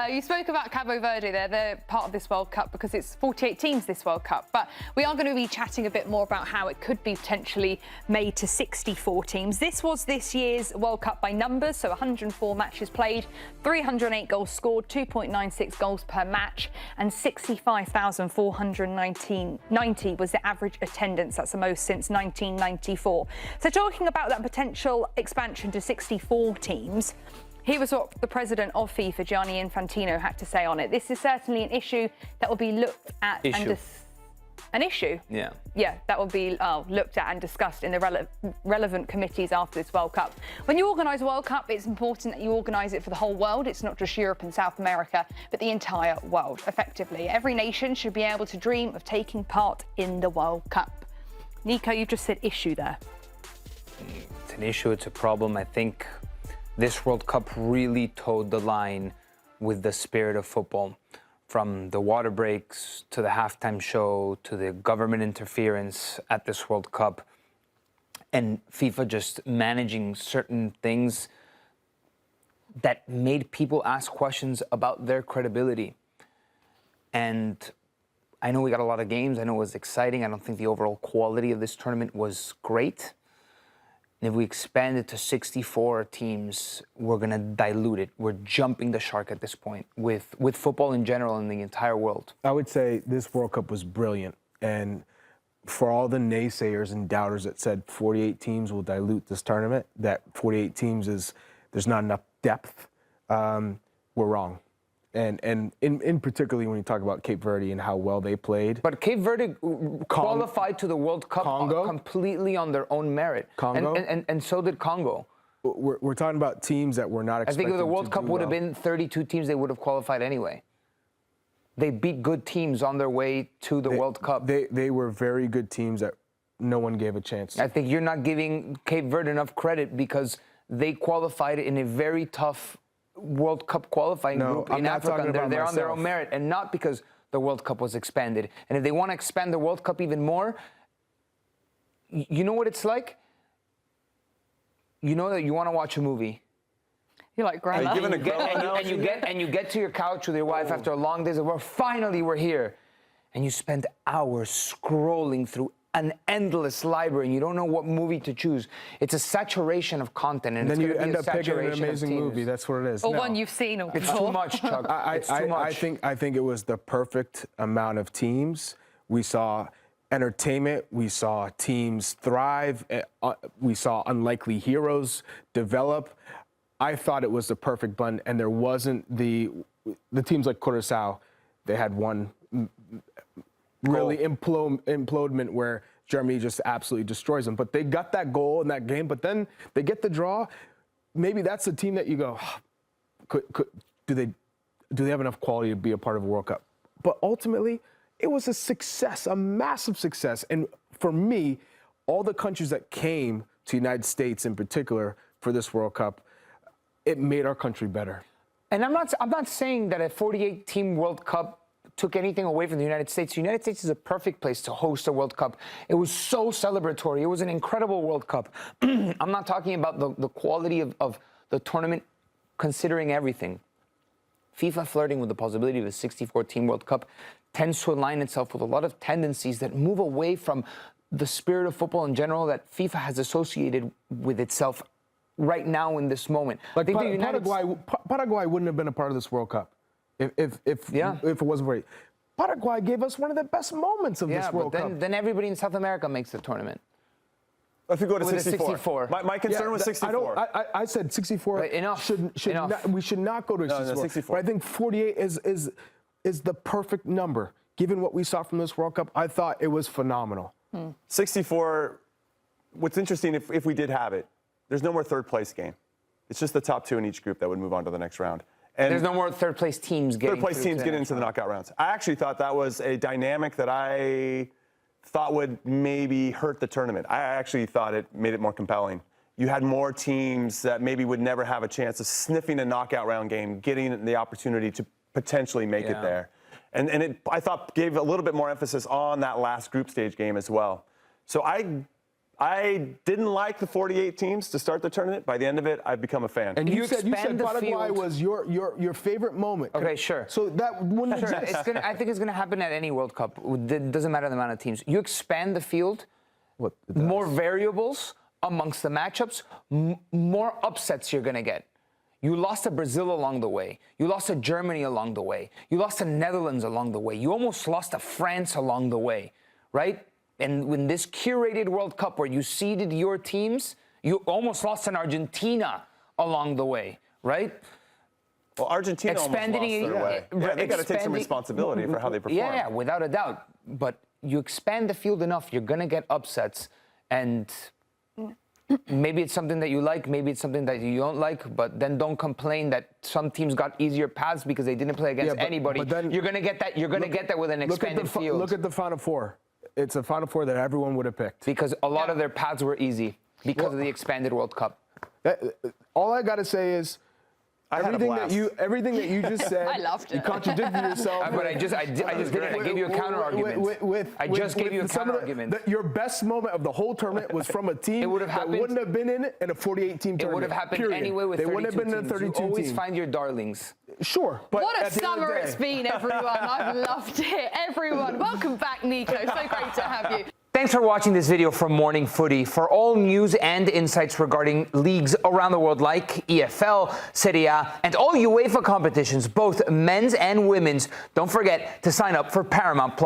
You spoke about Cabo Verde there. They're part of this World Cup because it's 48 teams this World Cup. But we are going to be chatting a bit more about how it could be potentially made to 64 teams. This was this year's World Cup by numbers, so 104 matches played, 308 goals scored, 2.96 goals per match, and 65,490 was the average attendance. That's the most since 1994. So talking about that potential expansion to 64 teams, here was what the president of FIFA, Gianni Infantino, had to say on it. This is certainly an issue that will be looked at an issue? Yeah. Yeah, that will be looked at and discussed in the relevant committees after this World Cup. When you organise a World Cup, it's important that you organise it for the whole world. It's not just Europe and South America, but the entire world, effectively. Every nation should be able to dream of taking part in the World Cup. Nico, you've just said issue there. It's an issue, it's a problem. I think this World Cup really towed the line with the spirit of football. From the water breaks to the halftime show to the government interference at this World Cup, and FIFA just managing certain things that made people ask questions about their credibility. And I know we got a lot of games. I know it was exciting. I don't think the overall quality of this tournament was great. And if we expand it to 64 teams, we're going to dilute it. We're jumping the shark at this point with football in general in the entire world. I would say this World Cup was brilliant. And for all the naysayers and doubters that said 48 teams will dilute this tournament, that 48 teams there's not enough depth, we're wrong. And in particularly when you talk about Cape Verde and how well they played. But Cape Verde qualified to the World Cup completely on their own merit. Congo? And so did Congo. We're talking about teams that were not expected to do well. I think if the World Cup would have been 32 teams, they would have qualified anyway. They beat good teams on their way to the World Cup. They were very good teams that no one gave a chance. I think you're not giving Cape Verde enough credit because they qualified in a very tough World Cup qualifying group in Africa, and they're on their own merit, and not because the World Cup was expanded. And if they want to expand the World Cup even more, you know what it's like? You know that you want to watch a movie. You're like grandma. And you get to your couch with your wife after a long day, and finally we're here. And you spend hours scrolling through an endless library, and you don't know what movie to choose. It's a saturation of content, and then you end up picking an amazing movie. That's what it is. Or one you've seen. It's too much, Chuck. It's too much. I think it was the perfect amount of teams. We saw entertainment. We saw teams thrive. We saw unlikely heroes develop. I thought it was the perfect blend, and there wasn't the teams like Curaçao. They had one really implodement where Germany just absolutely destroys them. But they got that goal in that game, but then they get the draw. Maybe that's the team that you go, do they have enough quality to be a part of a World Cup? But ultimately, it was a success, a massive success. And for me, all the countries that came to the United States in particular for this World Cup, it made our country better. And I'm not saying that a 48-team World Cup took anything away from the United States. The United States is a perfect place to host a World Cup. It was so celebratory. It was an incredible World Cup. I'm not talking about the quality of the tournament, considering everything. FIFA flirting with the possibility of a 64-team World Cup tends to align itself with a lot of tendencies that move away from the spirit of football in general that FIFA has associated with itself right now in this moment. Like Paraguay wouldn't have been a part of this World Cup. If it wasn't for it. Paraguay gave us one of the best moments of this World Cup. Then everybody in South America makes the tournament. If you go to 64. My concern was 64. I said 64. Enough. We should not go to 64. But I think 48 is the perfect number. Given what we saw from this World Cup, I thought it was phenomenal. 64, what's interesting, if we did have it, there's no more third-place game. It's just the top two in each group that would move on to the next round. And there's no more third-place teams getting into the knockout rounds. I actually thought that was a dynamic that I thought would maybe hurt the tournament. I actually thought it made it more compelling. You had more teams that maybe would never have a chance of sniffing a knockout round game, getting the opportunity to potentially make it there. And it, I thought, gave a little bit more emphasis on that last group stage game as well. So I I didn't like the 48 teams to start the tournament. By the end of it, I've become a fan. And you said expand the Paraguay field. was your favorite moment. Okay, sure. So that wouldn't Sure, exist. I think it's going to happen at any World Cup. It doesn't matter the amount of teams. You expand the field, What, more variables amongst the matchups, more upsets you're going to get. You lost to Brazil along the way. You lost to Germany along the way. You lost to Netherlands along the way. You almost lost to France along the way, right? And when this curated World Cup where you seeded your teams, you almost lost an Argentina along the way, right? Well, Argentina Expanding almost lost their way. Yeah, they got to take some expanding- responsibility for how they perform. Yeah, without a doubt. But you expand the field enough, you're going to get upsets. And maybe it's something that you like, maybe it's something that you don't like, but then don't complain that some teams got easier paths because they didn't play against anybody. but then you're going to get that. You're going to get that with an expanded field. Look at the Final Four. It's a Final Four that everyone would have picked. Because a lot of their paths were easy because of the expanded World Cup. All I got to say is, everything that you just said, I loved it. you contradicted yourself. But I just did it. I gave you a counter argument. I just gave you a counter argument. Your best moment of the whole tournament was from a team that wouldn't have been in it in a 48-team tournament. It would have happened period. anyway with 32 They wouldn't have been in a 32 teams. You always team. find your darlings. Sure, but What a at the end of the summer day- it's been, everyone. I've loved it. Everyone, welcome back, Nico. So great to have you. Thanks for watching this video from Morning Footy. For all news and insights regarding leagues around the world like EFL, Serie, and all UEFA competitions, both men's and women's, don't forget to sign up for Paramount+.